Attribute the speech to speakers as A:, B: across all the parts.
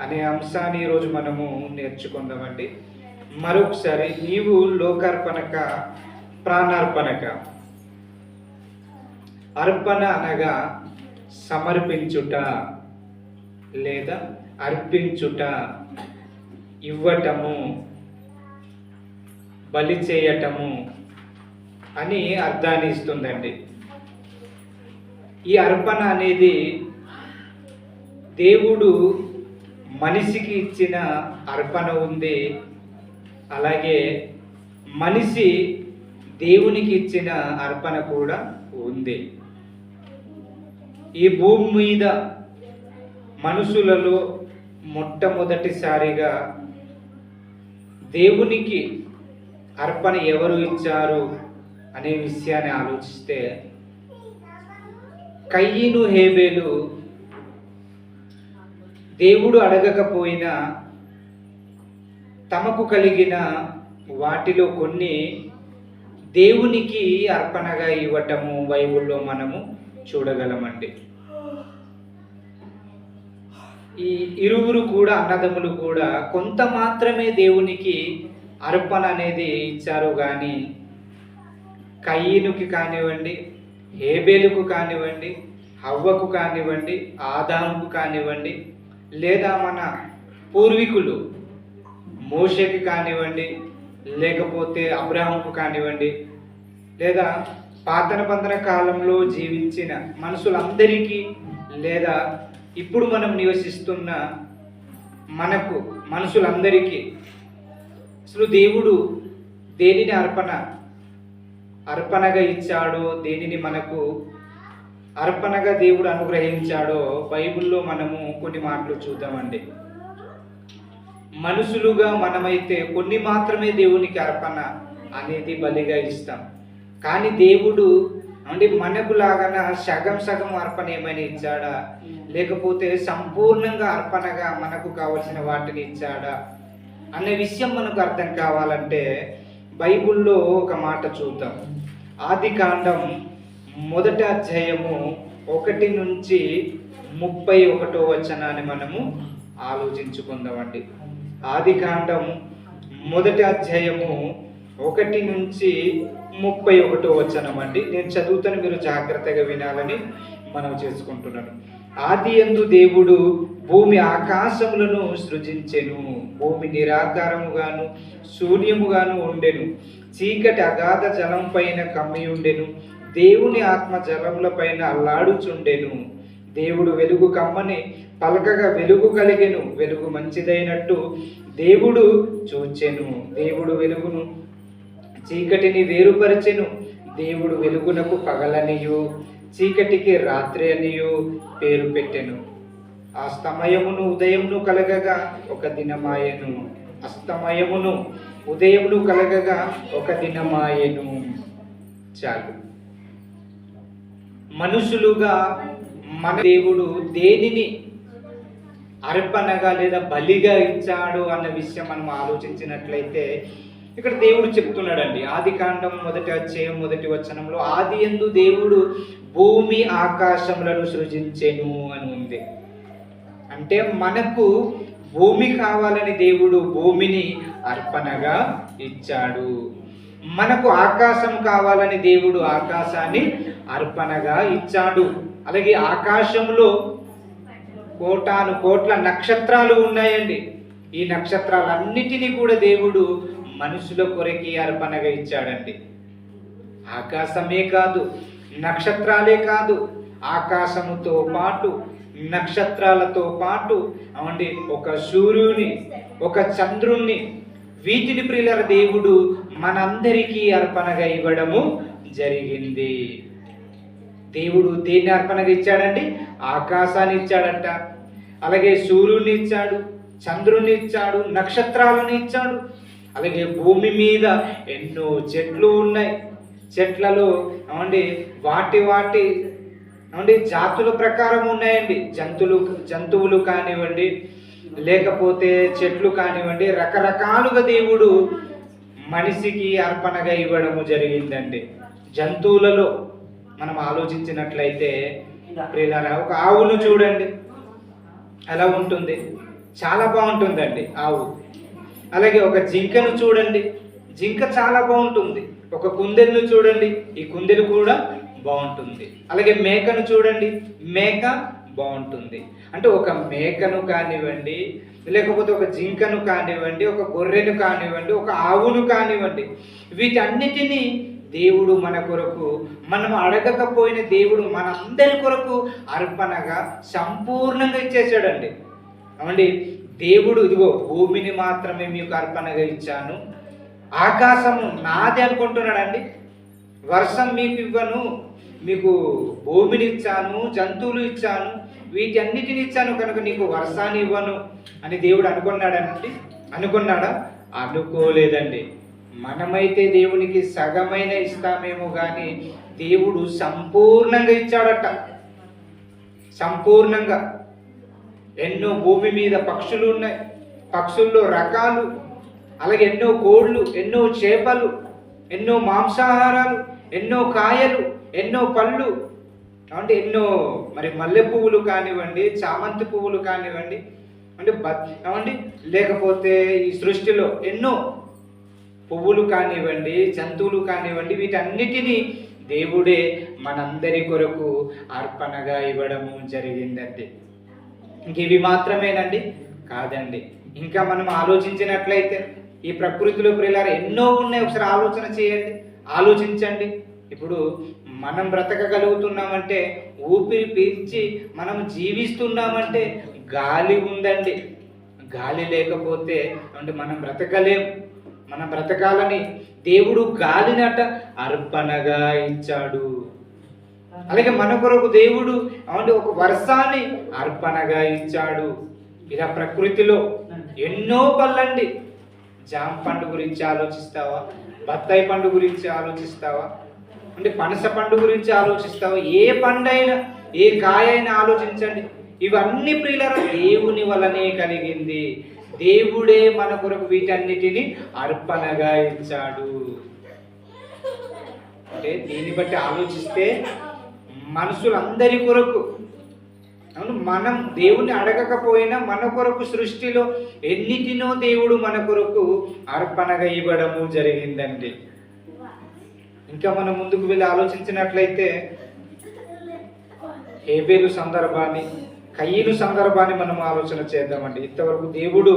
A: అనే అంశాన్ని ఈరోజు మనము నేర్చుకుందామండి. మరొకసారి, నీవు లోకార్పణక ప్రాణార్పణక. అర్పణ అనగా సమర్పించుట లేదా అర్పించుట, ఇవ్వటము, బలి చేయటము అని అర్థాన్ని ఇస్తుందండి. ఈ అర్పణ అనేది దేవుడు మనిషికి ఇచ్చిన అర్పణ ఉంది, అలాగే మనిషి దేవునికి ఇచ్చిన అర్పణ కూడా ఉంది. ఈ భూమి మీద మనుషులలో మొట్టమొదటిసారిగా దేవునికి అర్పణ ఎవరు ఇచ్చారు అనే విషయాన్ని ఆలోచిస్తే, కయ్యను హేబేలు దేవుడు అడగకపోయినా తమకు కలిగిన వాటిలో కొన్ని దేవునికి అర్పణగా ఇవ్వటము బైబిల్లో మనము చూడగలమండి. ఈ ఇరువురు కూడా, అన్నదమ్ములు కూడా కొంత మాత్రమే దేవునికి అర్పణ అనేది ఇచ్చారు, కానీ కయ్యనుకి కానివ్వండి, హేబేలుకు కానివ్వండి, హవ్వకు కానివ్వండి, ఆదాముకు కానివ్వండి, లేదా మన పూర్వీకులు మోషేకి కానివ్వండి, లేకపోతే అబ్రాహాముకు కానివ్వండి, లేదా పాత నిబంధన కాలంలో జీవించిన మనుషులందరికీ, లేదా ఇప్పుడు మనం నివసిస్తున్న మనుషులందరికీ అసలు దేవుడు దేనిని అర్పణగా ఇచ్చాడో, దేనిని మనకు అర్పణగా దేవుడు అనుగ్రహించాడో బైబిల్లో మనము కొన్ని మాటలు చూద్దామండి. మనుషులుగా మనమైతే కొన్ని మాత్రమే దేవునికి అర్పణ అనేది బలిగా ఇస్తాం, కానీ దేవుడు మనకు లాగా సగం అర్పణ ఏమైనా ఇచ్చాడా, లేకపోతే సంపూర్ణంగా అర్పణగా మనకు కావలసిన వాటిని ఇచ్చాడా అనే విషయం మనకు అర్థం కావాలంటే బైబిల్లో ఒక మాట చూద్దాం. ఆదికాండం 1వ అధ్యాయము 1 నుంచి 31వ వచనాన్ని మనము ఆలోచించుకుందామండి. ఆదికాండం 1వ అధ్యాయము 1 నుంచి 31వ వచనం అండి. నేను చదువుతాను, మీరు జాగ్రత్తగా వినాలని మనం చేసుకుంటున్నాను. ఆదియందు దేవుడు భూమి ఆకాశములను సృజించెను. భూమి నిరాకారముగాను శూన్యముగాను ఉండెను. చీకటి అగాధ జలం పైన కమ్మి ఉండెను. దేవుని ఆత్మ జలముల పైన అల్లాడుచుండెను. దేవుడు వెలుగు కమ్మని పలకగా వెలుగు కలిగెను. వెలుగు మంచిదైనట్టు దేవుడు చూచెను. దేవుడు వెలుగును చీకటిని వేరుపరచెను. దేవుడు వెలుగునకు పగలనియు చీకటికి రాత్రి అనియు పేరు పెట్టెను. అస్తమయమును ఉదయమును కలగగా ఒక దినమాయెను. అస్తమయమును ఉదయమును కలగగా ఒక దినమాయెను. చాలు. మనుషులుగా మన దేవుడు దేనిని అర్పణగా లేదా బలిగా ఇచ్చాడు అన్న విషయం మనం ఆలోచించినట్లయితే ఇక్కడ దేవుడు చెప్తున్నాడండి. ఆదికాండం 1వ అధ్యాయం 1వ వచనంలో ఆదియందు దేవుడు భూమి ఆకాశములను సృజించెను అని ఉంది. అంటే మనకు భూమి కావాలని దేవుడు భూమిని అర్పణగా ఇచ్చాడు. మనకు ఆకాశం కావాలని దేవుడు ఆకాశాన్ని అర్పణగా ఇచ్చాడు. అలాగే ఆకాశంలో కోటాను కోట్ల నక్షత్రాలు ఉన్నాయండి. ఈ నక్షత్రాలన్నిటినీ కూడా దేవుడు మనుషుల కొరకి అర్పణగా ఇచ్చాడండి. ఆకాశమే కాదు, నక్షత్రాలే కాదు, ఆకాశముతో పాటు నక్షత్రాలతో పాటు ఒక సూర్యుని, ఒక చంద్రుణ్ణి, వీటిని ప్రియుల దేవుడు మనందరికీ అర్పణగా ఇవ్వడము జరిగింది. దేవుడు దేన్ని అర్పణగా ఇచ్చాడండి? ఆకాశాన్ని ఇచ్చాడంట. అలాగే సూర్యుని ఇచ్చాడు, చంద్రుని ఇచ్చాడు, నక్షత్రాలను ఇచ్చాడు. అలాగే భూమి మీద ఎన్నో చెట్లు ఉన్నాయి. చెట్లలో వాటి జాతుల ప్రకారం ఉన్నాయండి. జంతువులు కానివ్వండి, లేకపోతే చెట్లు కానివ్వండి, రకరకాలుగా దేవుడు మనిషికి అర్పణగా ఇవ్వడము జరిగిందండి. జంతువులలో మనం ఆలోచించినట్లయితే ప్రియులారా, ఒక ఆవును చూడండి ఎలా ఉంటుంది. చాలా బాగుంటుందండి ఆవు. అలాగే ఒక జింకను చూడండి, జింక చాలా బాగుంటుంది. ఒక కుందేలును చూడండి, ఈ కుందేలు కూడా బాగుంటుంది. అలాగే మేకను చూడండి, మేక బాగుంటుంది. అంటే ఒక మేకను కానివ్వండి, లేకపోతే ఒక జింకను కానివ్వండి, ఒక గొర్రెను కానివ్వండి, ఒక ఆవును కానివ్వండి, వీటన్నిటినీ దేవుడు మన కొరకు, మనం అడగకపోయిన దేవుడు మనందరి కొరకు అర్పణగా సంపూర్ణంగా ఇచ్చేసాడండి. అవండి, దేవుడు ఇదిగో భూమిని మాత్రమే మీకు అర్పణగా ఇచ్చాను, ఆకాశము నాది అనుకుంటున్నాడండి. వర్షం మీకు ఇవ్వను, మీకు భూమిని ఇచ్చాను, జంతువులు ఇచ్చాను, వీటన్నిటిని ఇచ్చాను, కనుక నీకు వర్షాన్ని ఇవ్వను అని దేవుడు అనుకున్నాడండి. అనుకున్నాడా? అనుకోలేదండి. మనమైతే దేవునికి సగమైన ఇస్తామేమో కానీ దేవుడు సంపూర్ణంగా ఇచ్చాడట. సంపూర్ణంగా. ఎన్నో భూమి మీద పక్షులు ఉన్నాయి, పక్షుల్లో రకాలు, అలాగే ఎన్నో కోళ్ళు, ఎన్నో చేపలు, ఎన్నో మాంసాహారాలు, ఎన్నో కాయలు, ఎన్నో పళ్ళు, అంటే ఎన్నో మరి మల్లె పువ్వులు కానివ్వండి, చామంతి పువ్వులు కానివ్వండి, అంటే ఏమండి, లేకపోతే ఈ సృష్టిలో ఎన్నో పువ్వులు కానివ్వండి, జంతువులు కానివ్వండి, వీటన్నిటినీ దేవుడే మనందరి కొరకు అర్పణగా ఇవ్వడము జరిగిందండి. ఇంక ఇవి మాత్రమేనండి? కాదండి. ఇంకా మనం ఆలోచించినట్లయితే ఈ ప్రకృతిలో ప్రియులారా ఎన్నో ఉన్నాయి. ఒకసారి ఆలోచన చేయండి, ఆలోచించండి. ఇప్పుడు మనం బ్రతకగలుగుతున్నామంటే, ఊపిరి పీల్చి మనం జీవిస్తున్నామంటే గాలి ఉందండి. గాలి లేకపోతే అంటే మనం బ్రతకలేం. మనం బ్రతకాలని దేవుడు గాలినట అర్పణగా ఇచ్చాడు. అలాగే మన కొరకు దేవుడు అంటే ఒక వర్షాన్ని అర్పణగా ఇచ్చాడు. ఇలా ప్రకృతిలో ఎన్నో పళ్ళండి. జామ పండు గురించి ఆలోచిస్తావా? బత్తాయి పండు గురించి ఆలోచిస్తావా? అంటే పనస పండు గురించి ఆలోచిస్తావా? ఏ పండైనా, ఏ కాయైనా ఆలోచించండి. ఇవన్నీ ప్రియులారా దేవుని వలనే కలిగింది. దేవుడే మన కొరకు వీటన్నిటిని అర్పణగా ఇచ్చాడు. అంటే దీన్ని బట్టి ఆలోచిస్తే మనుషులందరి కొరకు, మనం దేవుని అడగకపోయినా మన కొరకు సృష్టిలో ఎన్నిటినో దేవుడు మన కొరకు అర్పణగా ఇవ్వడము జరిగిందండి. ఇంకా మనం ముందుకు వెళ్ళి ఆలోచించినట్లయితే హేబేలు సందర్భాన్ని, కయీను సందర్భాన్ని మనం ఆలోచన చేద్దామండి. ఇంతవరకు దేవుడు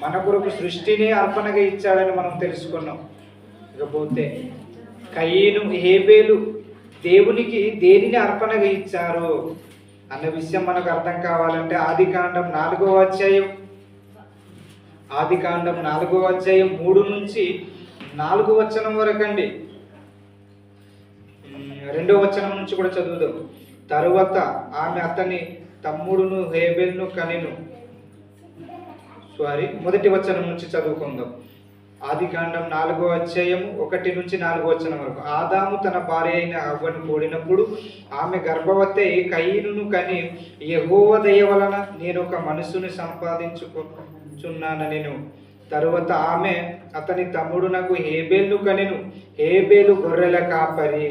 A: మన కొరకు సృష్టిని అర్పణగా ఇచ్చాడని మనం తెలుసుకున్నాం. ఇకపోతే కయీను, హేబేలు దేవునికి దేనిని అర్పణగా ఇచ్చారు అన్న విషయం మనకు అర్థం కావాలంటే ఆదికాండం 4వ అధ్యాయం, ఆదికాండం 4వ అధ్యాయం 3 నుంచి 4వ వచనం వరకు అండి. 2వ వచనం నుంచి కూడా చదువుదాం. తరువాత ఆమె అతని తమ్ముడును హేబెల్ను కనెను. మొదటి వచనం నుంచి చదువుకుందాం. ఆదికాండం 4వ అధ్యాయం 1 నుంచి 4వ వచనం వరకు. ఆదాము తన భార్య అయిన హవ్వను కూడినప్పుడు ఆమె గర్భవతి కయీనును కని, యెహోవా దయ వలన నేను ఒక మనసును సంపాదించుకున్నానెను. తరువాత ఆమె అతని తమ్ముడునకు హేబేలును కనెను. హేబేలు గొర్రెల కాపరి.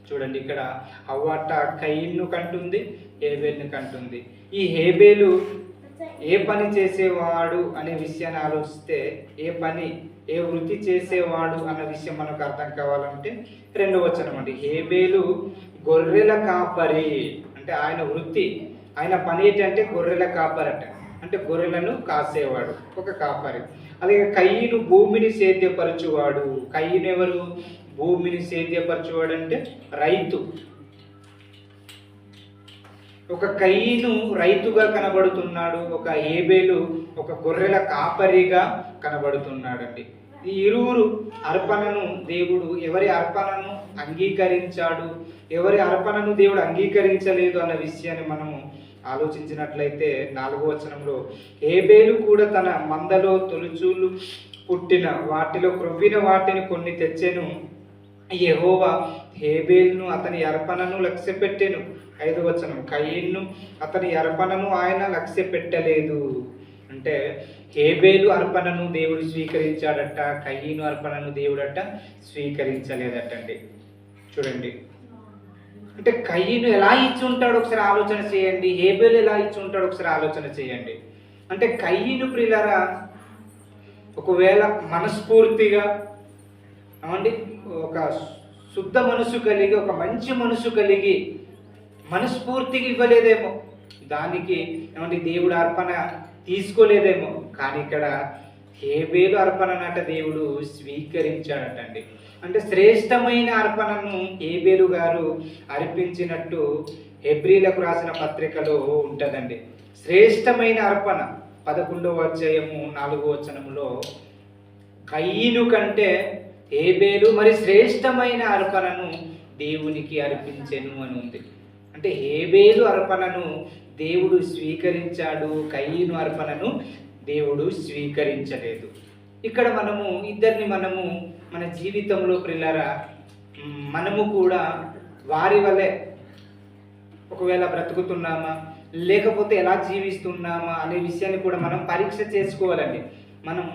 A: చూడండి, ఇక్కడ హవ్వట కయీనును కంటుంది, హేబేలును కంటుంది. ఈ హేబేలు ఏ పని చేసేవాడు అనే విషయాన్ని ఆలోచిస్తే, ఏ పని, ఏ వృత్తి చేసేవాడు అన్న విషయం మనకు అర్థం కావాలంటే 2వ వచనం అండి. హేబేలు గొర్రెల కాపరి. అంటే ఆయన వృత్తి, ఆయన పని ఏంటంటే గొర్రెల కాపరట. అంటే గొర్రెలను కాసేవాడు, ఒక కాపరి. అలాగే కయీను భూమిని సేద్యపరచువాడు. కయీను ఎవరు? భూమిని సేద్యపరచువాడు అంటే రైతు. ఒక కయీను రైతుగా కనబడుతున్నాడు, ఒక హేబేలు ఒక గొర్రెల కాపరిగా కనబడుతున్నాడండి. ఈ ఇరువురు అర్పణను దేవుడు, ఎవరి అర్పణను అంగీకరించాడు, ఎవరి అర్పణను దేవుడు అంగీకరించలేదు అన్న విషయాన్ని మనము ఆలోచించినట్లయితే 4వ వచనంలో హేబేలు కూడా తన మందలో తొలుచూలు పుట్టిన వాటిలో క్రొవ్విన వాటిని కొన్ని తెచ్చెను. యెహోవా హేబేలును అతని అర్పణను లక్ష్య పెట్టెను. 5వ వచనం. కయీను అతని అర్పణను ఆయన లక్ష్య పెట్టలేదు. అంటే హేబేలు అర్పణను దేవుడు స్వీకరించాడట, కయీను అర్పణను దేవుడట స్వీకరించలేదటండి. చూడండి, అంటే కయీను ఎలా ఇచ్చి ఉంటాడు ఒకసారి ఆలోచన చేయండి, హేబేలు ఎలా ఇచ్చి ఉంటాడు ఒకసారి ఆలోచన చేయండి. అంటే కయ్యను ప్రియులారా ఒకవేళ మనస్ఫూర్తిగా ఏమండి ఒక శుద్ధ మనసు కలిగి, ఒక మంచి మనసు కలిగి మనస్ఫూర్తిగా ఇవ్వలేదేమో, దానికి ఏమంటే దేవుడు అర్పణ తీసుకోలేదేమో. కానీ ఇక్కడ హేబేలు అర్పణనట దేవుడు స్వీకరించాడటండి. అంటే శ్రేష్టమైన అర్పణను హేబేలు గారు అర్పించినట్టు హెబ్రీలకు రాసిన పత్రికలో ఉంటుందండి. శ్రేష్టమైన అర్పణ 11వ అధ్యాయము 4వ వచనంలో కయ్యను కంటే హేబేలు మరి శ్రేష్టమైన అర్పణను దేవునికి అర్పించెను అని ఉంది. అంటే హేబేలు అర్పణను దేవుడు స్వీకరించాడు, కయ్యను అర్పణను దేవుడు స్వీకరించలేదు. ఇక్కడ ఇద్దరిని మన జీవితంలో ప్రియులారా మనము కూడా వారి వలె ఒకవేళ బ్రతుకుతున్నామా లేకపోతే ఎలా జీవిస్తున్నామా అనే విషయాన్ని కూడా మనం పరీక్ష చేసుకోవాలండి. మనం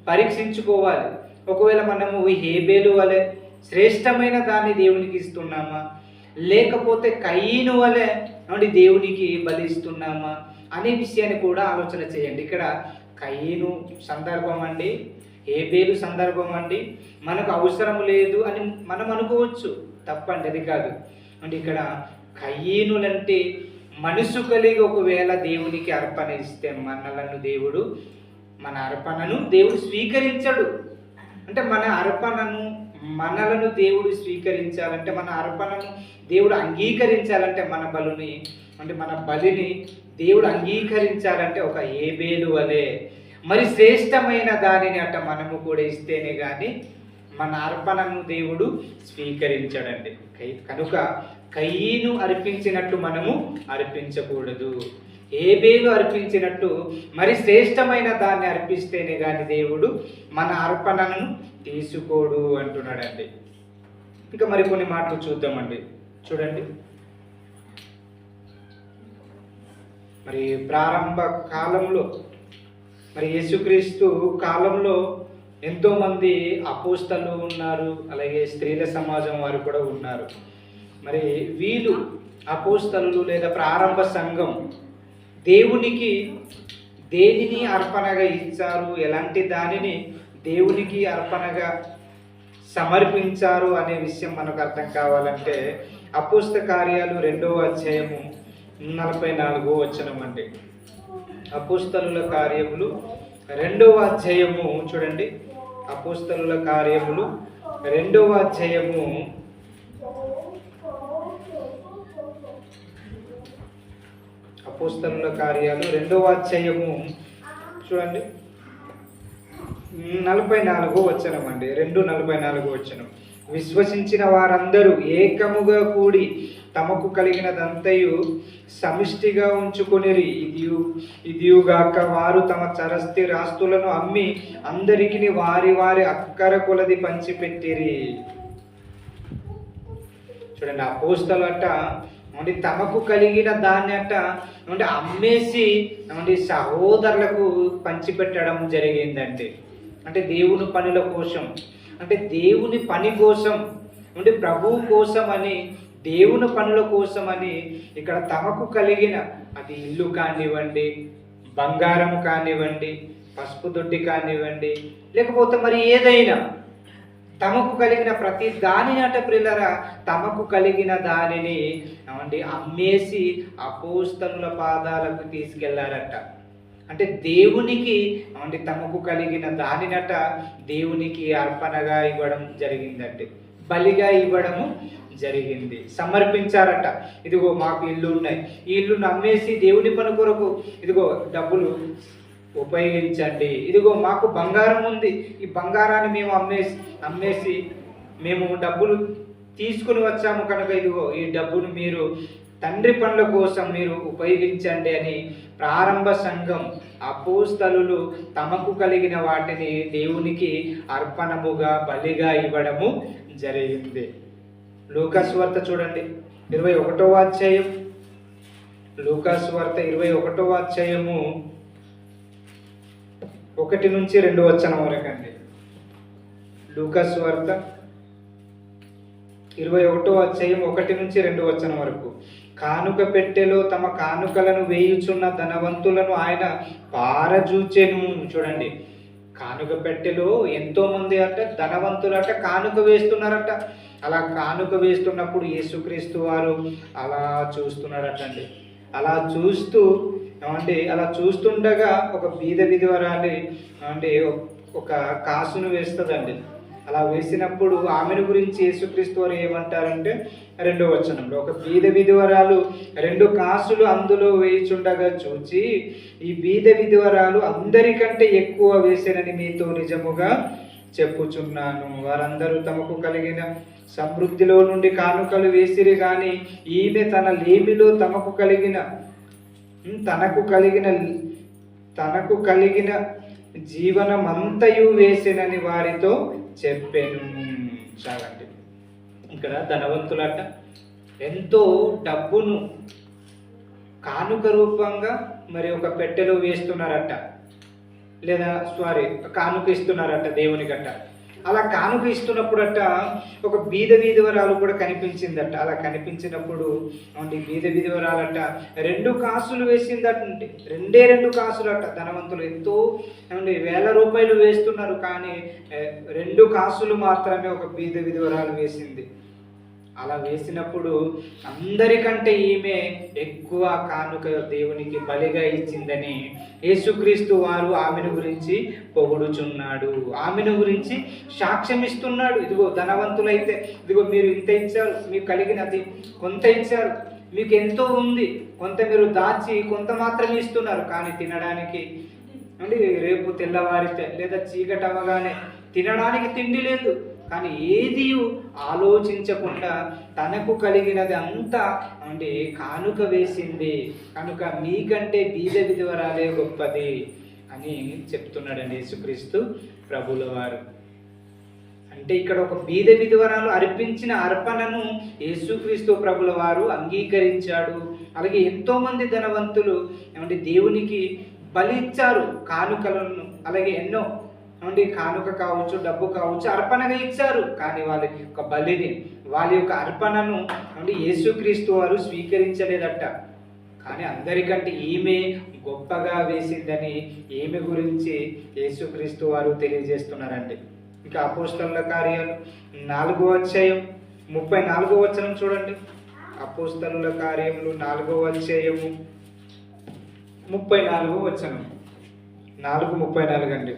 A: పరీక్షించుకోవాలి. ఒకవేళ మనము హేబేలు వలె శ్రేష్టమైన దాన్ని దేవునికి ఇస్తున్నామా లేకపోతే కయ్యను వలె దేవునికి బలిస్తున్నామా అనే విషయాన్ని కూడా ఆలోచన చేయండి. ఇక్కడ కయ్యను సందర్భం అండి, హేబేలు సందర్భం అండి, మనకు అవసరం లేదు అని మనం అనుకోవచ్చు, తప్పండి, అది కాదు. అంటే ఇక్కడ కయ్యనులంటే మనసు కలిగి ఒకవేళ దేవునికి అర్పణ ఇస్తే మన అర్పణను దేవుడు స్వీకరించడు. అంటే మనలను దేవుడు స్వీకరించాలంటే, మన అర్పణను దేవుడు అంగీకరించాలంటే, మన బలిని దేవుడు అంగీకరించాలంటే ఒక హేబేలు వలె మరి శ్రేష్టమైన దానిని మనము కూడా ఇస్తేనే కానీ మన అర్పణను దేవుడు స్వీకరించాడండి. కనుక కయ్యను అర్పించినట్టు మనము అర్పించకూడదు. హేబేలు అర్పించినట్టు మరి శ్రేష్టమైన దాన్ని అర్పిస్తేనే కానీ దేవుడు మన అర్పణను తీసుకోడు అంటున్నాడండి. ఇంకా మరికొన్ని మాటలు చూద్దామండి. చూడండి, మరి ప్రారంభ కాలంలో మరి యేసుక్రీస్తు కాలంలో ఎంతోమంది అపోస్తలు ఉన్నారు, అలాగే స్త్రీల సమాజం వారు కూడా ఉన్నారు. మరి వీళ్ళు అపోస్తలు లేదా ప్రారంభ సంఘం దేవునికి దేనిని అర్పణగా ఇచ్చారు, ఎలాంటి దానిని దేవునికి అర్పణగా సమర్పించారు అనే విషయం మనకు అర్థం కావాలంటే అపోస్తల కార్యాలు 2వ అధ్యాయము 44వ వచనం అండి. అపోస్తలుల కార్యములు 2వ అధ్యాయము చూడండి. అపోస్తలుల కార్యములు 2వ అధ్యాయము 2వ అధ్యాయము చూడండి 44వ వచనం అండి. 2:44 వచనం. విశ్వసించిన వారందరూ ఏకముగా కూడి తమకు కలిగినదంతయు సమిష్టిగా ఉంచుకొనిరి. ఇదియుగాక వారు తమ చరస్థిరాస్తులను అమ్మి అందరికి వారి వారి అక్కర కొలది పంచిపెట్టిరి. చూడండి, అపోస్తలు తమకు కలిగిన దాన్ని అమ్మేసి సహోదరులకు పంచిపెట్టడం జరిగిందంటే, అంటే దేవుని పనుల కోసం, అంటే దేవుని పని కోసం, అంటే ప్రభువు కోసం అని, దేవుని పనుల కోసం అని ఇక్కడ తమకు కలిగిన అది ఇల్లు కానివ్వండి, బంగారం కానివ్వండి, పసుపు దొడ్డి కానివ్వండి, లేకపోతే మరి ఏదైనా తమకు కలిగిన ప్రతి దానిని ప్రియులారా తమకు కలిగిన దానిని అమ్మేసి అపోస్తలుల పాదాలకు తీసుకెళ్లారట. అంటే దేవునికి తమకు కలిగిన దానినట దేవునికి అర్పణగా ఇవ్వడం జరిగిందంటే, బలిగా ఇవ్వడము జరిగింది. సమర్పించారట. ఇదిగో మాకు ఇల్లు ఉన్నాయి, ఈ ఇల్లును అమ్మేసి దేవుని పని కొరకు ఇదిగో డబ్బులు ఉపయోగించండి. ఇదిగో మాకు బంగారం ఉంది, ఈ బంగారాన్ని మేము అమ్మేసి మేము డబ్బులు తీసుకుని వచ్చాము కనుక ఇదిగో ఈ డబ్బును మీరు తండ్రి పనుల కోసం మీరు ఉపయోగించండి అని ప్రారంభ సంఘం అపోస్తలులు తమకు కలిగిన వాటిని దేవునికి అర్పణముగా బలిగా ఇవ్వడము జరిగింది. లూకాసు వార్త చూడండి 21వ అధ్యాయం. లూకాసు వార్త 21వ అధ్యాయము 1 నుంచి 2 వచనం వరకు అండి. లూకాసు వార్త 21వ అధ్యాయం 1 నుంచి 2 వచనం వరకు. కానుక పెట్టెలో తమ కానుకలను వేయుచున్న ధనవంతులను ఆయన పారజూచెను. చూడండి, కానుక పెట్టెలో ఎంతో మంది అంటే ధనవంతులట కానుక వేస్తున్నారట. అలా కానుక వేస్తున్నప్పుడు యేసుక్రీస్తు వారు అలా చూస్తున్నాడటండి. అలా చూస్తూ అలా చూస్తుండగా ఒక బీద విధవరాలి ఒక కాసును వేస్తుందండి. అలా వేసినప్పుడు ఆమెను గురించి యేసుక్రీస్తు వారు ఏమంటారంటే 2వ వచనంలో, ఒక బీద విధవరాలు 2 కాసులు అందులో వేయిచుండగా చూచి, ఈ బీద విధవరాలు అందరికంటే ఎక్కువ వేసేనని మీతో నిజముగా చెప్పుచున్నాను. వారందరూ తమకు కలిగిన సమృద్ధిలో నుండి కానుకలు వేసిరి, కానీ ఈమె తన లేమిలో తనకు కలిగిన జీవనమంతయు వేసినని వారితో చెప్పాను. చాలండి. ఇక్కడ ధనవంతులట ఎంతో డబ్బును కానుక రూపంగా మరి ఒక పెట్టెలో వేస్తున్నారట, లేదా కానుక ఇస్తున్నారట దేవుని గట్ట. అలా కానుక ఇస్తున్నప్పుడట ఒక బీద విధవరాలు కూడా కనిపించిందట. అలా కనిపించినప్పుడు బీద విధవరాలట 2 కాసులు వేసిందటండి. 2 కాసులట. ధనవంతులు ఎంతో వేల రూపాయలు వేస్తున్నారు, కానీ 2 కాసులు మాత్రమే ఒక బీద విధవరాలు వేసింది. అలా వేసినప్పుడు అందరికంటే ఈమె ఎక్కువ కానుక దేవునికి బలిగా ఇచ్చిందని యేసుక్రీస్తు వారు ఆమెను గురించి పొగుడుచున్నాడు. ఆమెను గురించి సాక్ష్యం ఇస్తున్నాడు. ఇదిగో ధనవంతులైతే ఇదిగో మీరు ఇంత ఇచ్చారు, మీకు కలిగినది కొంత ఇచ్చారు, మీకు ఎంతో ఉంది, కొంత మీరు దాచి కొంత మాత్రమే ఇస్తున్నారు, కానీ తినడానికి రేపు తెల్లవారితే లేదా చీకటి అవ్వగానే తినడానికి తిండి లేదు. కానీ ఏది ఆలోచించకుండా తనకు కలిగినది అంతా కానుక వేసింది. కనుక మీకంటే బీద విధవరాలే గొప్పది అని చెప్తున్నాడండి యేసుక్రీస్తు ప్రభుల వారు. అంటే ఇక్కడ ఒక బీద విధవరాలు అర్పించిన అర్పణను యేసుక్రీస్తు ప్రభుల వారు అంగీకరించాడు. అలాగే ఎంతోమంది ధనవంతులు దేవునికి బలి ఇచ్చారు కానుకలను. అలాగే ఎన్నో కానుక కావచ్చు, డబ్బు కావచ్చు, అర్పణగా ఇచ్చారు. కానీ వాళ్ళ యొక్క బలిని, వాళ్ళ యొక్క అర్పణను యేసుక్రీస్తు వారు స్వీకరించలేదట. కానీ అందరికంటే ఈమె గొప్పగా వేసిందని ఈమె గురించి యేసుక్రీస్తు వారు తెలియజేస్తున్నారండి. ఇంకా అపోస్తలుల కార్యాలు 4వ అధ్యాయం 34వ వచనం చూడండి. అపోస్తలుల కార్యములు 4వ అధ్యాయము 34వ వచనం. 4:34 అండి.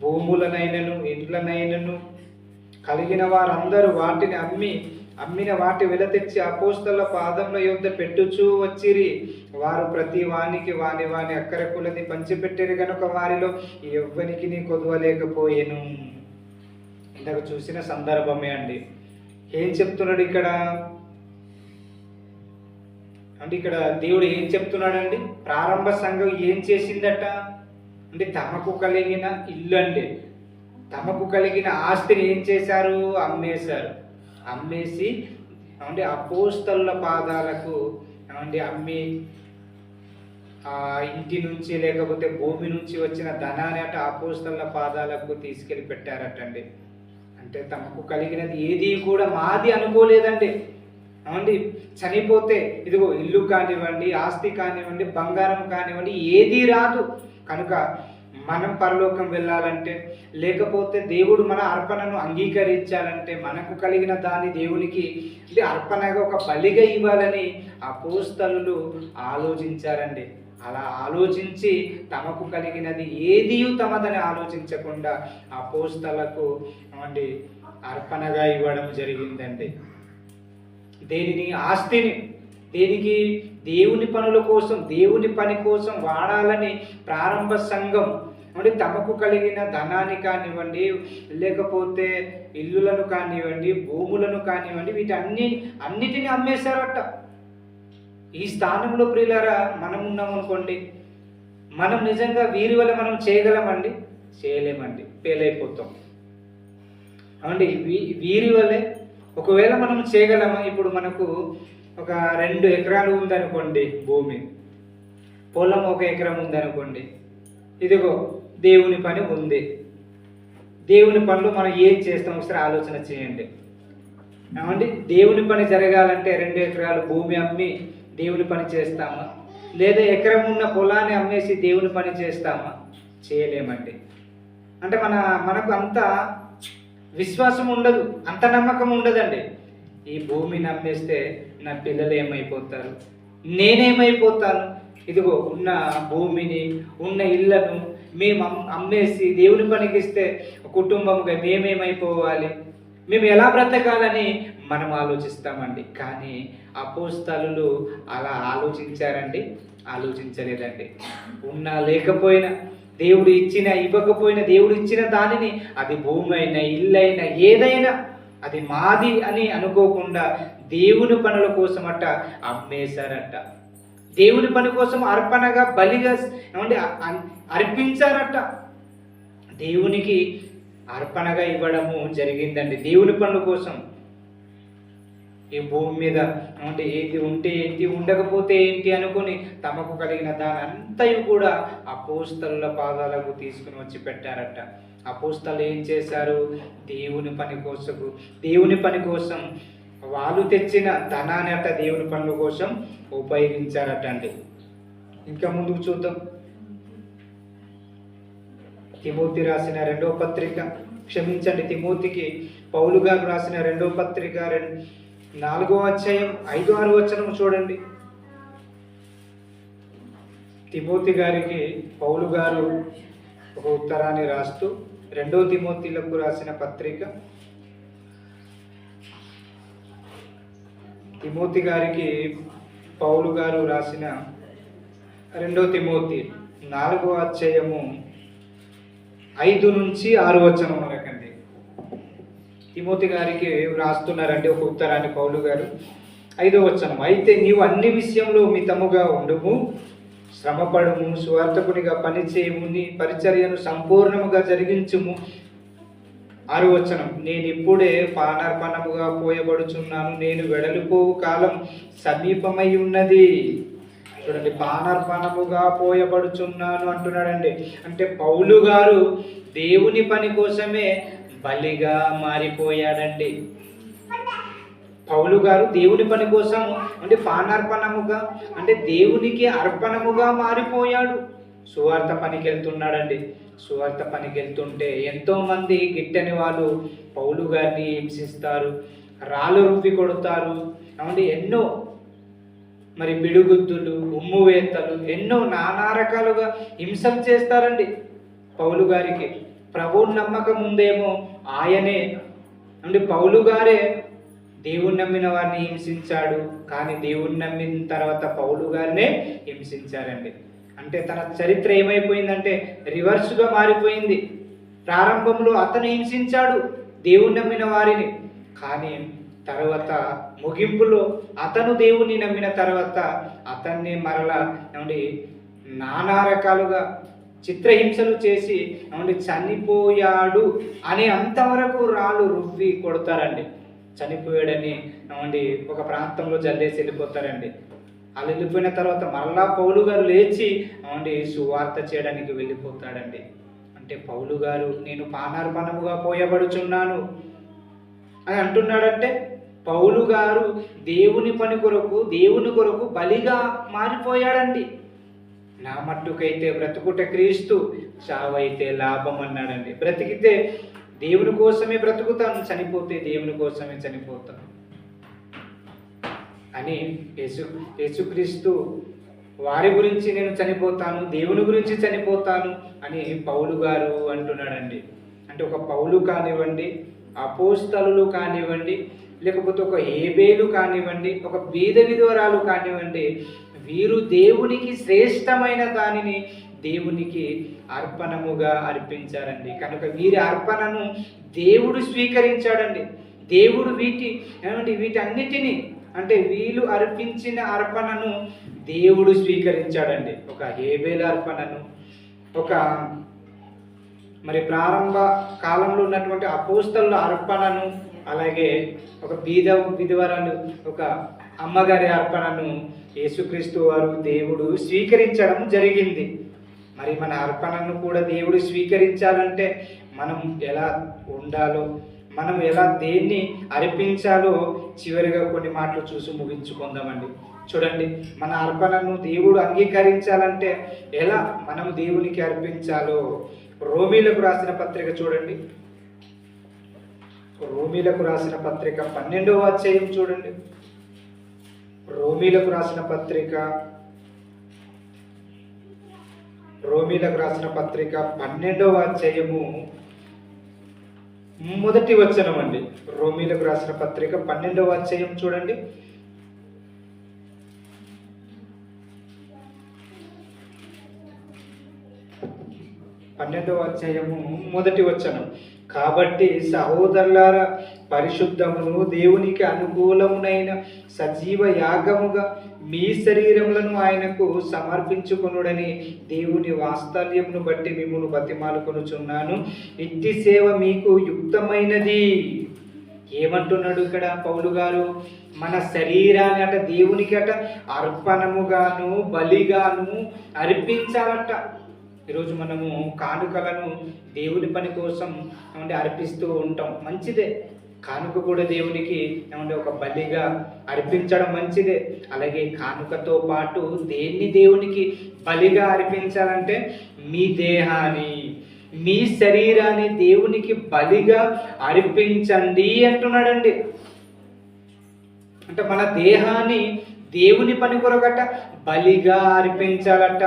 A: భూములనైనను ఇండ్లనైనను కలిగిన వారందరూ వాటిని అమ్మిన వాటి వెల తెచ్చి అపోస్తలుల పాదముల యొద్ద పెట్టుచూ వచ్చిరి. వారు ప్రతి వానికి వాని అక్కర కొలది పంచిపెట్టిరి గనుక వారిలో ఎవ్వనికి కొదవలేకపోయెను. ఇందాక చూసిన సందర్భమే అండి. ఏం చెప్తున్నాడు ఇక్కడ? ఇక్కడ దేవుడు ఏం చెప్తున్నాడండి? ప్రారంభ సంఘం ఏం చేసిందట? తమకు కలిగిన ఇల్లు అండి, తమకు కలిగిన ఆస్తిని ఏం చేశారు? అమ్మేసి అపోస్తలుల పాదాలకు అమ్మి ఆ ఇంటి నుంచి లేకపోతే భూమి నుంచి వచ్చిన ధనాన్ని అపోస్తలుల పాదాలకు తీసుకెళ్ళి పెట్టారటండి. అంటే తమకు కలిగినది ఏది కూడా మాది అనుకోలేదండి. చనిపోతే ఇదిగో ఇల్లు కానివ్వండి, ఆస్తి కానివ్వండి, బంగారం కానివ్వండి, ఏది రాదు. కనుక మనం పరలోకం వెళ్ళాలంటే, లేకపోతే దేవుడు మన అర్పణను అంగీకరించాలంటే, మనకు కలిగిన దాన్ని దేవునికి అర్పణగా ఒక బలిగా ఇవ్వాలని అపోస్తలులు ఆలోచించారండి. అలా ఆలోచించి తమకు కలిగినది ఏది తమదని ఆలోచించకుండా అపోస్తలకు అర్పణగా ఇవ్వడం జరిగిందండి. దేనిని? ఆస్తిని. దేనికి? దేవుని పనుల కోసం, దేవుని పని కోసం వాడాలని ప్రారంభ సంఘం తమకు కలిగిన ధనాన్ని కానివ్వండి, లేకపోతే ఇల్లులను కానివ్వండి, భూములను కానివ్వండి, అన్నిటిని అమ్మేశారట. ఈ స్థానంలో ప్రియులారా మనం ఉన్నామనుకోండి, మనం నిజంగా వీరి వల్ల మనం చేయగలమండి? చేయలేమండి, ఫెయిలైపోతాం. వీరి వల్లే ఒకవేళ మనం చేయగలమా? ఇప్పుడు మనకు ఒక 2 ఎకరాలు ఉందనుకోండి, భూమి, పొలం 1 ఎకరం ఉందనుకోండి. ఇదిగో దేవుని పని ఉంది. దేవుని పనులు మనం ఏం చేస్తాం ఒకసారి ఆలోచన చేయండి. ఏమండి దేవుని పని జరగాలంటే 2 ఎకరాలు భూమి అమ్మి దేవుని పని చేస్తామా? లేదా ఎకరం ఉన్న పొలాన్ని అమ్మేసి దేవుని పని చేస్తామా? చేయలేమండి. అంటే మనకు అంత విశ్వాసం ఉండదు, అంత నమ్మకం ఉండదండి. ఈ భూమిని అమ్మేస్తే నా పిల్లలు ఏమైపోతారు, నేనేమైపోతాను, ఇదిగో ఉన్న భూమిని ఉన్న ఇళ్లను మేము అమ్మేసి దేవుని పనికి ఇస్తే కుటుంబంగా మేమేమైపోవాలి, మేము ఎలా బ్రతకాలని మనం ఆలోచిస్తామండి. కానీ అపోస్తలులు అలా ఆలోచించారండి? ఆలోచించలేదండి. ఉన్నా లేకపోయినా, దేవుడు ఇచ్చిన ఇవ్వకపోయినా, దేవుడు ఇచ్చిన దానిని, అది భూమి అయినా ఇల్లైనా ఏదైనా అది మాది అని అనుకోకుండా దేవుని పనుల కోసం అట్ట అమ్మేశారట. దేవుని పని కోసం అర్పణగా బలిగా ఏమంటే అర్పించారట. దేవునికి అర్పణగా ఇవ్వడము జరిగిందండి దేవుని పనుల కోసం. ఈ భూమి మీద అంటే ఏది ఉంటే ఏంటి, ఉండకపోతే ఏంటి అనుకుని తమకు కలిగిన దాని అంతయు కూడా అపోస్తలుల పాదాలకు తీసుకుని వచ్చి పెట్టారట. అపోస్తలు ఏం చేశారు? దేవుని పని కోసం వాళ్ళు తెచ్చిన ధనాన్ని అట్ట దేవుని పనుల కోసం ఉపయోగించారట అండి. ఇంకా ముందుకు చూద్దాం. తిమోతి రాసిన 2వ పత్రిక, తిమోతికి పౌలు గారు రాసిన 2వ పత్రిక 4వ అధ్యాయం 5-6 వచనం చూడండి. తిమోతి గారికి పౌలు గారు ఒక ఉత్తరాన్ని రాస్తూ 2వ తిమోతిలకు రాసిన పత్రిక, తిమోతి గారికి పౌలు గారు రాసిన 2వ తిమోతి 4వ అధ్యాయము 5-6 వచనం వరకండి. తిమోతి గారికి రాస్తున్నారండి ఒక ఉత్తరాన్ని పౌలు గారు. 5వ వచనం, అయితే నీవు అన్ని విషయంలో మితముగా ఉండుము, శ్రమపడుము, స్వార్థకునిగా పనిచేయము, నీ పరిచర్యను సంపూర్ణముగా జరిగించుము. 6వ వచనం, నేను ఇప్పుడే పానార్పణముగా పోయబడుచున్నాను, నేను వెడలిపోవు కాలం సమీపమై ఉన్నది. చూడండి, పానార్పణముగా పోయబడుచున్నాను అంటున్నాడండి. అంటే పౌలు గారు దేవుని పని కోసమే బలిగా మారిపోయాడండి. పౌలు గారు దేవుని పని కోసం అంటే పానార్పణముగా అంటే దేవునికి అర్పణముగా మారిపోయాడు. సువార్త పనికి వెళ్తున్నాడండి. సువార్త పనికి వెళ్తుంటే ఎంతోమంది గిట్టని వాళ్ళు పౌలు గారిని హింసిస్తారు, రాళ్ళు రువ్వి కొడతారు, అంటే ఎన్నో మరి బిడుగుద్దులు, ఉమ్మువేత్తలు, ఎన్నో నానా రకాలుగా హింసలు చేస్తారండి పౌలు గారికి. ప్రభువు నమ్మకం ఉందేమో ఆయనే అంటే పౌలు గారే దేవుని నమ్మిన వారిని హింసించాడు, కానీ దేవుని నమ్మిన తర్వాత పౌలు గారినే హింసించారండి. అంటే తన చరిత్ర ఏమైపోయిందంటే రివర్స్గా మారిపోయింది. ప్రారంభంలో అతను హింసించాడు దేవుని నమ్మిన వారిని, కానీ తర్వాత ముగింపులో అతను దేవుని నమ్మిన తర్వాత అతన్ని మరలా ఏమండి నానా రకాలుగా చిత్రహింసలు చేసి ఏమండి చనిపోయాడు అని అంతవరకు రాళ్ళు రువ్వి కొడతారండి. చనిపోయాడని ఏమండి ఒక ప్రాంతంలో జల్లేసి వెళ్ళిపోతారండి. వాళ్ళు వెళ్ళిపోయిన తర్వాత మరలా పౌలు గారు లేచి ఏమండి సువార్త చేయడానికి వెళ్ళిపోతాడండి. అంటే పౌలు గారు నేను పానార్పణముగా పోయబడుచున్నాను అని అంటున్నాడంటే పౌలు గారు దేవుని పని కొరకు దేవుని కొరకు బలిగా మారిపోయాడండి. నా మట్టుకైతే బ్రతుకుట క్రీస్తు, చావైతే లాభం అన్నాడండి. బ్రతికితే దేవుని కోసమే బ్రతుకుతాను, చనిపోతే దేవుని కోసమే చనిపోతాను అని యేసుక్రీస్తు వారి గురించి నేను చనిపోతాను, దేవుని గురించి చనిపోతాను అని పౌలు గారు అంటున్నాడండి. అంటే ఒక పౌలు కానివ్వండి, అపోస్తలులు కానివ్వండి, లేకపోతే ఒక హేబేలు కానివ్వండి, ఒక బీద విధవరాలు కానివ్వండి, వీరు దేవునికి శ్రేష్టమైన దానిని దేవునికి అర్పణముగా అర్పించారండి. కనుక వీరి అర్పణను దేవుడు స్వీకరించాడండి. దేవుడు వీటన్నిటినీ అంటే వీళ్ళు అర్పించిన అర్పణను దేవుడు స్వీకరించాడండి. ఒక హేబేలు అర్పణను, ఒక మరి ప్రారంభ కాలంలో ఉన్నటువంటి అపోస్తలుల అర్పణను, అలాగే ఒక బీద విధవరాలు ఒక అమ్మగారి అర్పణను యేసుక్రీస్తు వారు దేవుడు స్వీకరించడం జరిగింది. మరి మన అర్పణను కూడా దేవుడు స్వీకరించాలంటే మనం ఎలా ఉండాలో, మనం ఎలా దేన్ని అర్పించాలో చివరిగా కొన్ని మాటలు చూసి ముగించుకుందామండి. చూడండి, మన అర్పణను దేవుడు అంగీకరించాలంటే ఎలా మనం దేవునికి అర్పించాలో రోమీలకు రాసిన పత్రిక చూడండి. రోమీలకు రాసిన పత్రిక 12వ అధ్యాయం చూడండి. రోమీలకు రాసిన పత్రిక 12వ అధ్యాయము మొదటి వచనం అండి. రోమీలకు రాసిన పత్రిక 12వ అధ్యాయం చూడండి. మొదటి వచనం. కాబట్టి సహోదరులారా, పరిశుద్ధమును దేవునికి అనుకూలమునైన సజీవ యాగముగా మీ శరీరములను ఆయనకు సమర్పించుకొనుడని దేవుని వాత్సల్యమును బట్టి మిమ్మును బతిమాలుకొనుచున్నాను. ఇట్టి సేవ మీకు యుక్తమైనది. ఏమంటున్నాడు ఇక్కడ పౌలు గారు? మన శరీరాన్ని అట దేవునికి అట అర్పణముగాను బలిగాను అర్పించాలట. ఈరోజు మనము కానుకలను దేవుని పని కోసం అర్పిస్తూ ఉంటాం, మంచిదే. కానుక కూడా దేవునికి ఒక బలిగా అర్పించడం మంచిదే. అలాగే కానుకతో పాటు దేన్ని దేవునికి బలిగా అర్పించాలంటే మీ దేహాన్ని, మీ శరీరాన్ని దేవునికి బలిగా అర్పించండి అంటున్నాడండి. అంటే మన దేహాన్ని దేవుని పని కొరకట బలిగా అర్పించాలట.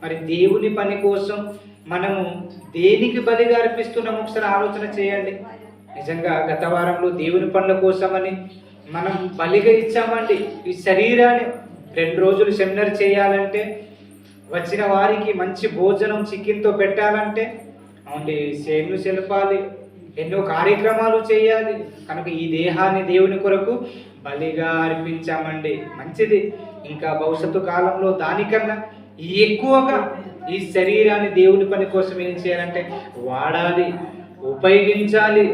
A: మరి దేవుని పని కోసం మనము దేనికి బలిగా అర్పిస్తున్నాం ఒకసారి ఆలోచన చేయండి. నిజంగా గత వారంలో దేవుని పనుల కోసమని మనం బలిగా ఇచ్చామండి ఈ శరీరాన్ని. 2 రోజులు సెమినార్ చేయాలంటే, వచ్చిన వారికి మంచి భోజనం చికెన్తో పెట్టాలంటే సేను సెలపాలి, ఎన్నో కార్యక్రమాలు చేయాలి. కనుక ఈ దేహాన్ని దేవుని కొరకు బలిగా అర్పించామండి, మంచిది. ఇంకా భవిష్యత్తు కాలంలో దానికన్నా ఎక్కువగా ఈ శరీరాన్ని దేవుని పని కోసం ఏం చేయాలంటే వాడాలి, ఉపయోగించాలి.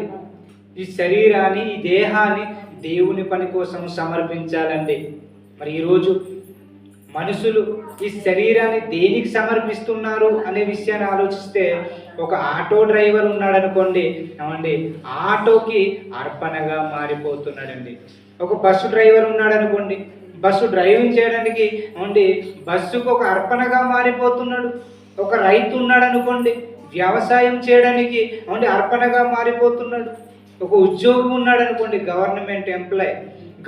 A: ఈ శరీరాన్ని, ఈ దేహాన్ని దేవుని పని కోసం సమర్పించాలండి. మరి ఈరోజు మనుషులు ఈ శరీరాన్ని దేనికి సమర్పిస్తున్నారు అనే విషయాన్ని ఆలోచిస్తే, ఒక ఆటో డ్రైవర్ ఉన్నాడు అనుకోండి, ఆటోకి అర్పణగా మారిపోతున్నాడండి. ఒక బస్సు డ్రైవర్ ఉన్నాడు అనుకోండి, బస్సు డ్రైవింగ్ చేయడానికి బస్సుకు ఒక అర్పణగా మారిపోతున్నాడు. ఒక రైతు ఉన్నాడు అనుకోండి, వ్యవసాయం చేయడానికి అర్పణగా మారిపోతున్నాడు. ఒక ఉద్యోగం ఉన్నాడు అనుకోండి, గవర్నమెంట్ ఎంప్లాయ్,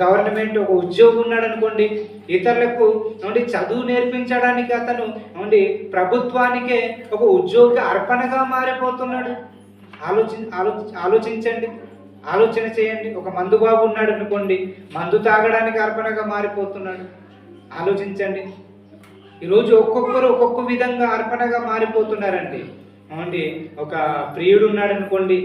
A: గవర్నమెంట్ ఒక ఉద్యోగం ఉన్నాడు అనుకోండి, ఇతరులకు చదువు నేర్పించడానికి అతను ప్రభుత్వానికే ఒక ఉద్యోగి అర్పణగా మారిపోతున్నాడు. ఆలోచించండి, ఆలోచన చేయండి. ఒక మందుబాబు ఉన్నాడు అనుకోండి, మందు తాగడానికి అర్పణగా మారిపోతున్నాడు. ఆలోచించండి. ఈరోజు ఒక్కొక్కరు ఒక్కొక్క విధంగా అర్పణగా మారిపోతున్నారండి. ఒక ప్రియుడు ఉన్నాడు అనుకోండి,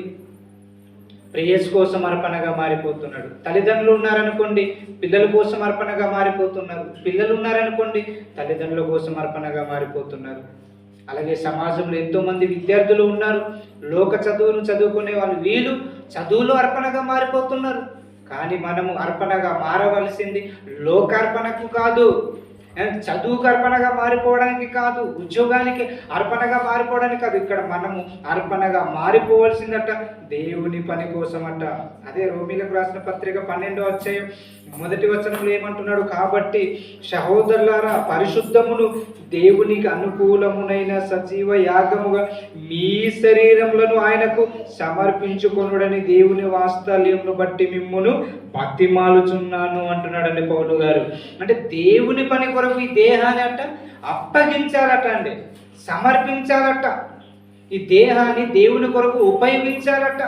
A: ప్రేయస్ కోసం అర్పణగా మారిపోతున్నాడు. తల్లిదండ్రులు ఉన్నారనుకోండి, పిల్లల కోసం అర్పణగా మారిపోతున్నారు. పిల్లలు ఉన్నారనుకోండి, తల్లిదండ్రుల కోసం అర్పణగా మారిపోతున్నారు. అలాగే సమాజంలో ఎంతోమంది విద్యార్థులు ఉన్నారు, లోక చదువును చదువుకునే వాళ్ళు, వీళ్ళు చదువులో అర్పణగా మారిపోతున్నారు. కానీ మనము అర్పణగా మారవలసింది లోకార్పణకు కాదు, చదువుకు అర్పణగా మారిపోవడానికి కాదు, ఉద్యోగానికి అర్పణగా మారిపోవడానికి కాదు. ఇక్కడ మనము అర్పణగా మారిపోవలసిందట దేవుని పని కోసం అట. అదే రోమీలకు రాసిన పత్రిక 12వ అధ్యాయం మొదటి వచనంలో ఏమంటున్నాడు? కాబట్టి సహోదరులారా, పరిశుద్ధమును దేవునికి అనుకూలమునైన సజీవ యాగముగా మీ శరీరములను ఆయనకు సమర్పించుకొనుడని దేవుని వాత్సల్యమును బట్టి మిమ్మును బతిమాలుచున్నాను అంటున్నాడండి పౌలు గారు. అంటే దేవుని పని కొరకు ఈ దేహాన్ని అట్ట అప్పగించాలట అండి, సమర్పించాలట. ఈ దేహాన్ని దేవుని కొరకు ఉపయోగించాలట.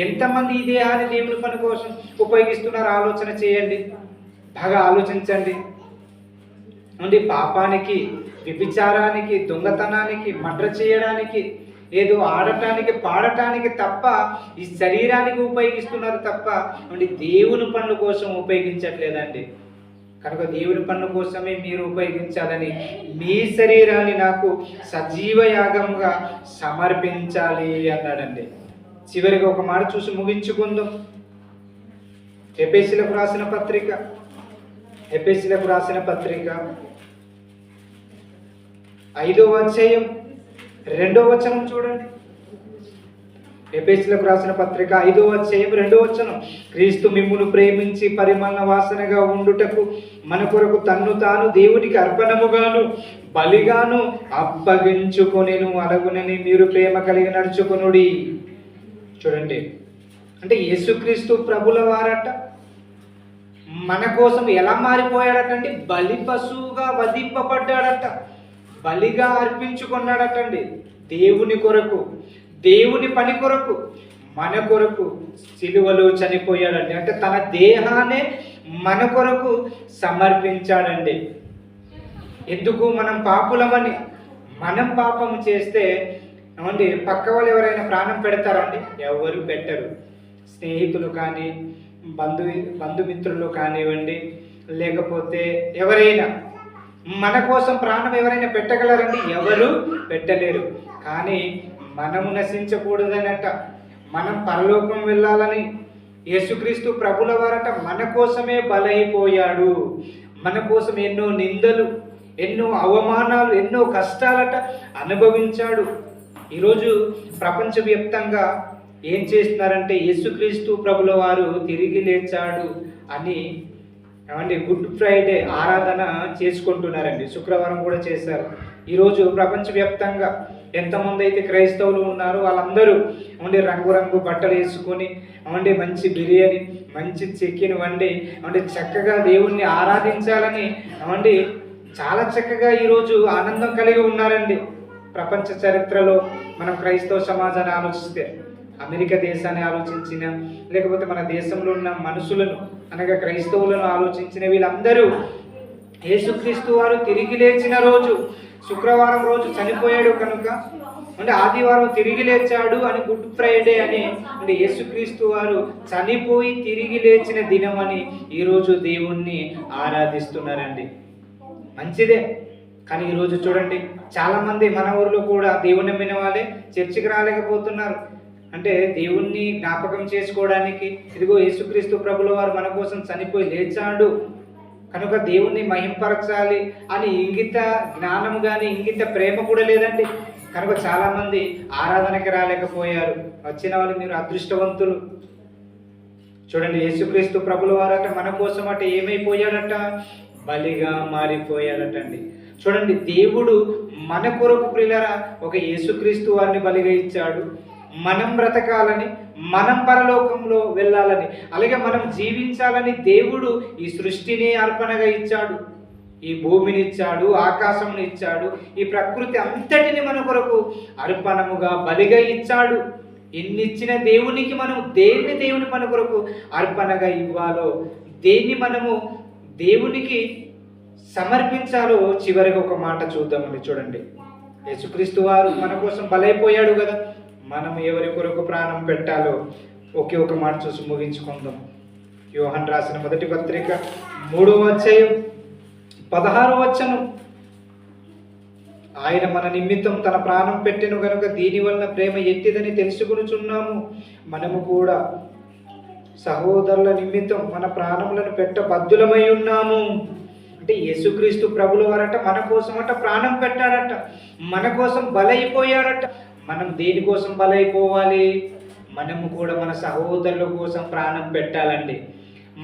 A: ఎంతమంది ఈ దేహాన్ని దేవుని పని కోసం ఉపయోగిస్తున్నారో ఆలోచన చేయండి, బాగా ఆలోచించండి. పాపానికి, వ్యభిచారానికి, దొంగతనానికి, మర్డర్ చేయడానికి, ఏదో ఆడటానికి, పాడటానికి తప్ప ఈ శరీరానికి ఉపయోగిస్తున్నారు తప్ప దేవుని పనుల కోసం ఉపయోగించట్లేదండి. కనుక దేవుని పనుల కోసమే మీరు ఉపయోగించాలని, మీ శరీరాన్ని నాకు సజీవ యాగంగా సమర్పించాలి అన్నాడండి. చివరిగా ఒక మాట చూసి ముగించుకుందాం. ఎఫెసీయులకు రాసిన పత్రిక 5వ అధ్యాయం 2వ వచనం చూడండి. ఎఫెసీయులకు రాసిన పత్రిక 5వ అధ్యాయం 2వ వచనం, క్రీస్తు మిమ్మును ప్రేమించి పరిమళ వాసనగా ఉండుటకు మన కొరకు తన్ను తాను దేవునికి అర్పణముగాను బలిగాను అప్పగించుకొనెను, అలాగునని మీరు ప్రేమ కలిగి నడుచుకొనుడి. చూడండి, అంటే యేసుక్రీస్తు ప్రభుల వారట మన కోసం ఎలా మారిపోయాడటండి? బలి పశువుగా వధింపబడ్డాడట, బలిగా అర్పించుకున్నాడటండి. దేవుని కొరకు, దేవుని పని కొరకు, మన కొరకు సిలువలో చనిపోయాడండి. అంటే తన దేహాన్ని మన కొరకు సమర్పించాడండి. ఎందుకు? మనం పాపులమని. మనం పాపం చేస్తే ఏమండి పక్క వాళ్ళు ఎవరైనా ప్రాణం పెడతారండి? ఎవరు పెట్టరు. స్నేహితులు కానీ, బంధుమిత్రులు కానివ్వండి, లేకపోతే ఎవరైనా మన కోసం ప్రాణం ఎవరైనా పెట్టగలరండి? ఎవరు పెట్టలేరు. కానీ మనము నశించకూడదనట, మనం పరలోకం వెళ్ళాలని యేసుక్రీస్తు ప్రభుల వారట మన కోసమే బలైపోయాడు. మన కోసం ఎన్నో నిందలు, ఎన్నో అవమానాలు, ఎన్నో కష్టాలట అనుభవించాడు. ఈరోజు ప్రపంచవ్యాప్తంగా ఏం చేస్తున్నారంటే యేసుక్రీస్తు ప్రభుల వారు తిరిగి లేచాడు అని ఏమండి గుడ్ ఫ్రైడే ఆరాధన చేసుకుంటున్నారండి. శుక్రవారం కూడా చేశారు. ఈరోజు ప్రపంచవ్యాప్తంగా ఎంతమంది అయితే క్రైస్తవులు ఉన్నారో వాళ్ళందరూ ఏమండి రంగురంగు బట్టలు వేసుకొని ఏమండి మంచి బిర్యానీ, మంచి చికెన్ వండి ఏమండి చక్కగా దేవుణ్ణి ఆరాధించాలని ఏమండి చాలా చక్కగా ఈరోజు ఆనందం కలిగి ఉన్నారండి. ప్రపంచ చరిత్రలో మనం క్రైస్తవ సమాజాన్ని ఆలోచిస్తే, అమెరికా దేశాన్ని ఆలోచించిన, లేకపోతే మన దేశంలో ఉన్న మనుషులను అనగా క్రైస్తవులను ఆలోచించిన వీళ్ళందరూ యేసుక్రీస్తు వారు తిరిగి లేచిన రోజు, శుక్రవారం రోజు చనిపోయాడు కనుక అంటే ఆదివారం తిరిగి లేచాడు అని గుడ్ ఫ్రైడే అని అంటే యేసుక్రీస్తు వారు చనిపోయి తిరిగి లేచిన దినం అని ఈరోజు దేవుణ్ణి ఆరాధిస్తున్నారండి. మంచిదే. కానీ ఈరోజు చూడండి, చాలామంది మన ఊరిలో కూడా దేవుని నమ్మిన వాళ్ళే చర్చికి రాలేకపోతున్నారు. అంటే దేవుణ్ణి జ్ఞాపకం చేసుకోవడానికి ఇదిగో యేసుక్రీస్తు ప్రభుల వారు మన కోసం చనిపోయి లేచాడు కనుక దేవుణ్ణి మహింపరచాలి అని ఇంగిత జ్ఞానం కానీ ఇంగిత ప్రేమ కూడా లేదండి. కనుక చాలామంది ఆరాధనకి రాలేకపోయారు. వచ్చిన వాళ్ళు మీరు అదృష్టవంతులు. చూడండి, యేసుక్రీస్తు ప్రభుల వారట మన కోసం అట ఏమైపోయాడట? బలిగా మారిపోయాడటండి. చూడండి, దేవుడు మన కొరకు ప్రియులరా ఒక యేసుక్రీస్తు వారిని బలిగా ఇచ్చాడు. మనం బ్రతకాలని, మనం పరలోకంలో వెళ్ళాలని, అలాగే మనం జీవించాలని దేవుడు ఈ సృష్టిని అర్పణగా ఇచ్చాడు. ఈ భూమిని ఇచ్చాడు, ఆకాశంని ఇచ్చాడు, ఈ ప్రకృతి అంతటిని మన కొరకు అర్పణముగా బలిగా ఇచ్చాడు. ఎన్ని ఇచ్చిన దేవునికి మనం దేన్ని దేవుని మన కొరకు అర్పణగా ఇవ్వాలో, దేన్ని మనము దేవునికి సమర్పించాలో చివరిగా ఒక మాట చూద్దామండి. చూడండి, యేసుక్రీస్తు వారు మన కోసం బలైపోయాడు కదా, మనం ఎవరి కొరకు ప్రాణం పెట్టాలో ఒకే ఒక మాట చూసి ముగించుకుందాం. యోహాను రాసిన మొదటి పత్రిక 3వ అధ్యాయం 16వ వచనం, ఆయన మన నిమిత్తం తన ప్రాణం పెట్టెను గనుక దీని వలన ప్రేమ ఎట్టిదని తెలుసుకొనుచున్నాము. మనము కూడా సహోదరుల నిమిత్తం మన ప్రాణములను పెట్ట బద్దులమై ఉన్నాము. అంటే యేసుక్రీస్తు ప్రభుల వారట మన కోసం అట ప్రాణం పెట్టాడట, మన కోసం బలైపోయాడట. మనం దేనికోసం బలైపోవాలి? మనము కూడా మన సహోదరుల కోసం ప్రాణం పెట్టాలండి.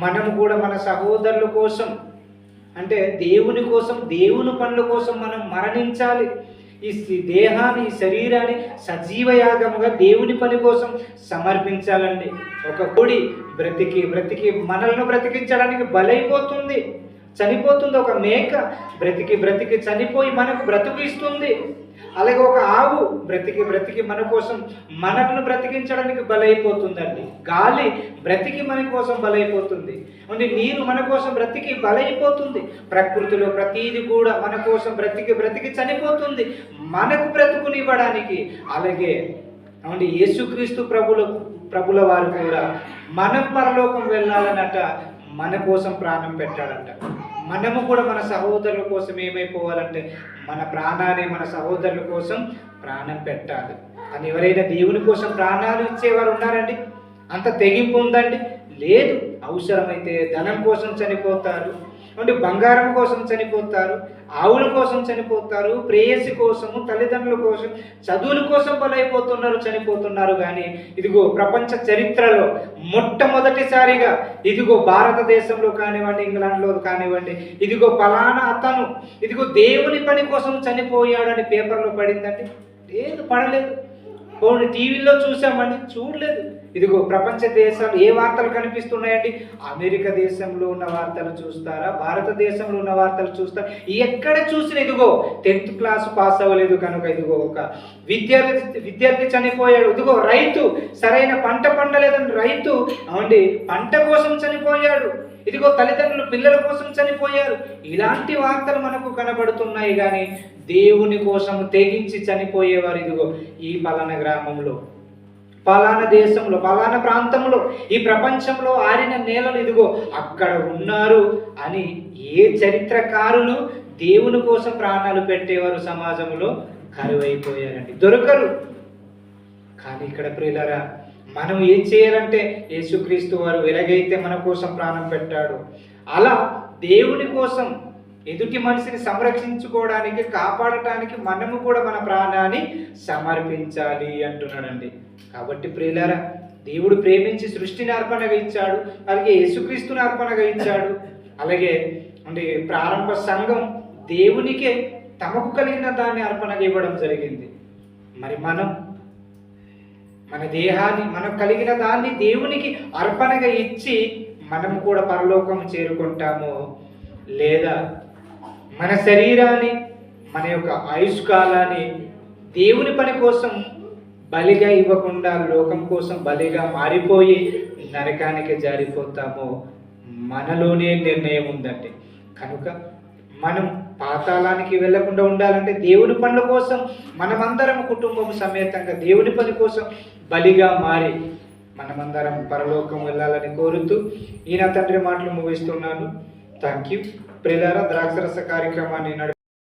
A: మనము కూడా మన సహోదరుల కోసం అంటే దేవుని కోసం, దేవుని పనుల కోసం మనం మరణించాలి. ఈ దేహాన్ని, ఈ శరీరాన్ని సజీవ యాగముగా దేవుని పని కోసం సమర్పించాలండి. ఒక కోడి బ్రతికి మనల్ని బ్రతికించడానికి బలైపోతుంది, చనిపోతుంది. ఒక మేక బ్రతికి చనిపోయి మనకు బ్రతుకు ఇస్తుంది. అలాగే ఒక ఆవు బ్రతికి మన కోసం మనను బ్రతికించడానికి బలైపోతుందండి. గాలి బ్రతికి మన కోసం బలైపోతుంది. అంటే నీరు మన కోసం బ్రతికి బలైపోతుంది. ప్రకృతిలో ప్రతీది కూడా మన కోసం బ్రతికి చనిపోతుంది మనకు బ్రతుకునివ్వడానికి. అలాగే అంటే యేసుక్రీస్తు ప్రభుల వారు కూడా మనం పరలోకం వెళ్ళాలన్నట మన కోసం ప్రాణం పెట్టాడంట. మనము కూడా మన సహోదరుల కోసం ఏమైపోవాలంటే మన ప్రాణాన్ని మన సహోదరుల కోసం ప్రాణం పెట్టాలి. అని ఎవరైనా దేవుని కోసం ప్రాణాలు ఇచ్చేవారు ఉన్నారండి? అంత తెగింపు ఉందండి? లేదు. అవసరమైతే ధనం కోసం చనిపోతారు, అంటే బంగారం కోసం చనిపోతారు, ఆవుల కోసం చనిపోతారు, ప్రేయసి కోసము, తల్లిదండ్రుల కోసం, చదువుల కోసం బలైపోతున్నారు, చనిపోతున్నారు. కానీ ఇదిగో ప్రపంచ చరిత్రలో మొట్టమొదటిసారిగా ఇదిగో భారతదేశంలో కానివ్వండి, ఇంగ్లాండ్లో కానివ్వండి, ఇదిగో ఫలానా అతను ఇదిగో దేవుని పని కోసం చనిపోయాడని పేపర్లో పడిందండి. లేదు, పడలేదు. పోనీ టీవీలో చూసామండి, చూడలేదు. ఇదిగో ప్రపంచ దేశాలు ఏ వార్తలు కనిపిస్తున్నాయండి? అమెరికా దేశంలో ఉన్న వార్తలు చూస్తారా, భారతదేశంలో ఉన్న వార్తలు చూస్తారా? ఎక్కడ చూసిన ఇదిగో 10th క్లాస్ పాస్ అవ్వలేదు కనుక ఇదిగో ఒక విద్యార్థి చనిపోయాడు. ఇదిగో రైతు సరైన పంట పండలేదని రైతు పంట కోసం చనిపోయాడు. ఇదిగో తల్లిదండ్రులు పిల్లల కోసం చనిపోయారు. ఇలాంటి వార్తలు మనకు కనబడుతున్నాయి. కానీ దేవుని కోసం తెగించి చనిపోయేవారు ఇదిగో ఈ పలానా గ్రామంలో, పలానా దేశంలో, పలానా ప్రాంతంలో, ఈ ప్రపంచంలో ఆరిన నేలలు ఇదిగో అక్కడ ఉన్నారు అని ఏ చరిత్రకారులు దేవుని కోసం ప్రాణాలు పెట్టేవారు సమాజంలో కరువైపోయారండి, దొరకరు. కానీ ఇక్కడ ప్రియులారా, మనం ఏం చేయాలంటే యేసుక్రీస్తు వారు ఎలాగైతే మన కోసం ప్రాణం పెట్టాడు, అలా దేవుని కోసం ఎదుటి మనిషిని సంరక్షించుకోవడానికి, కాపాడటానికి మనము కూడా మన ప్రాణాన్ని సమర్పించాలి అంటున్నాడండి. కాబట్టి ప్రియులారా, దేవుడు ప్రేమించి సృష్టిని అర్పణగా ఇచ్చాడు, అలాగే యేసుక్రీస్తుని అర్పణగా ఇచ్చాడు. అలాగే ప్రారంభ సంఘం దేవునికే తమకు కలిగిన దాన్ని అర్పణగా ఇవ్వడం జరిగింది. మరి మనం మన దేహాన్ని, మనకు కలిగిన దాన్ని దేవునికి అర్పణగా ఇచ్చి మనము కూడా పరలోకం చేరుకుంటాము, లేదా మన శరీరాన్ని, మన యొక్క ఆయుష్కాలాన్ని దేవుని పని కోసం బలిగా ఇవ్వకుండా లోకం కోసం బలిగా మారిపోయి నరకానికి జారిపోతామో మనలోనే నిర్ణయం ఉందండి. కనుక మనం పాతాళానికి వెళ్లకుండా ఉండాలంటే దేవుని పనుల కోసం మనమందరం కుటుంబం సమేతంగా దేవుని పని కోసం బలిగా మారి మనమందరం పరలోకం వెళ్ళాలని కోరుతూ ఈయన తండ్రి మాటలు ముగిస్తున్నాను. Thank you. ప్రియులారా, ద్రాక్షరస కార్యక్రమాన్ని